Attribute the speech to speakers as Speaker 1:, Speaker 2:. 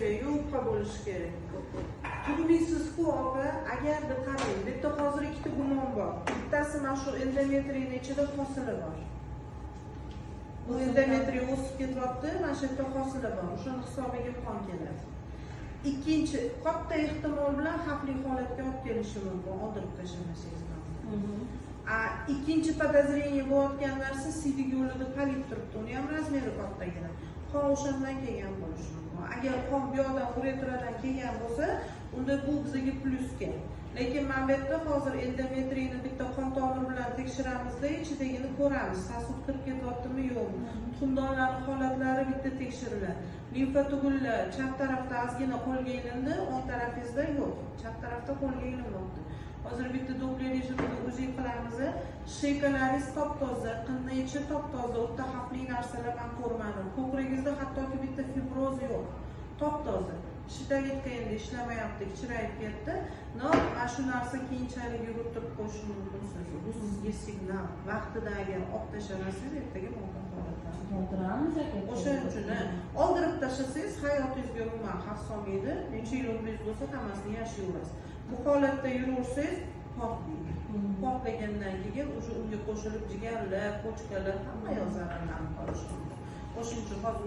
Speaker 1: kerak, yupqa bo'lishi kerak. Turmaysizku opa, agarda qarang, bu yerda hozir ikkita gumon bor. Bittasi mana shu endometriyning ichida hosila bor. Bu endometriy o'sib ketyapti, mana shu yerda hosila bor. O'shani hisobiga qon keladi. Ikkinchi, katta ehtimol bilan xavfli holatga olib kelishi mumkin, oldirib tashlamasangiz ham. Ikkinchi podozreniya bo'layotgan narsa siydik yo'lida polip turibdi, uni ham razmeri kattagina. Qon o'shandan kelgan bo'lishi mumkin. Agar qon bu yoqdan uretradan kelgan bo'lsa, unda bu bizga plusga. Lekin mana bu yerda hozir endometriyni bitta qon tomiri bilan tekshiramizda, ichidagini ko'ramiz. Sasut kirib ketyaptimi, yo'qmi? Tuxumdonlarning holatlari bitta tekshiriladi. Limfa tugullar chap tarafda ozgina qo'lga ilindi, o'ng tarafingizda yo'q. Chap tarafda qo'lga ilinmoqda. Hozir bitta doppler rejimida uzi qilamiz. Sheykalarimiz top-toza, qinni ichi top-toza, o'ta xavfli narsalar men ko'rmadim. Ko'kragingizda hattoki bitta fibroz yo'q. Top-toza. Shitalitka endi ishlamayapti, kichrayib ketdi. No, mana shu narsa keyinchalik yurib qo'yishi mumkin sizga. Bu sizga signal. Vaqtida agar olib tashlamasangiz, ertaga muammo holatlar.
Speaker 2: Oldiramiz aka.
Speaker 1: O'shaning uchun oldirib tashlasangiz hayotingizga umuman xavf solmaydi. Necha yil umringiz bo'lsa, hammasini yashayverasiz. Bu holatda yuraversangiz, portlaydi. Portlagandan keyin o'sha unga qo'shilib jigarlar, pochkalar hamma yoq zararlanib qolishi mumkin. O'shuning uchun hozir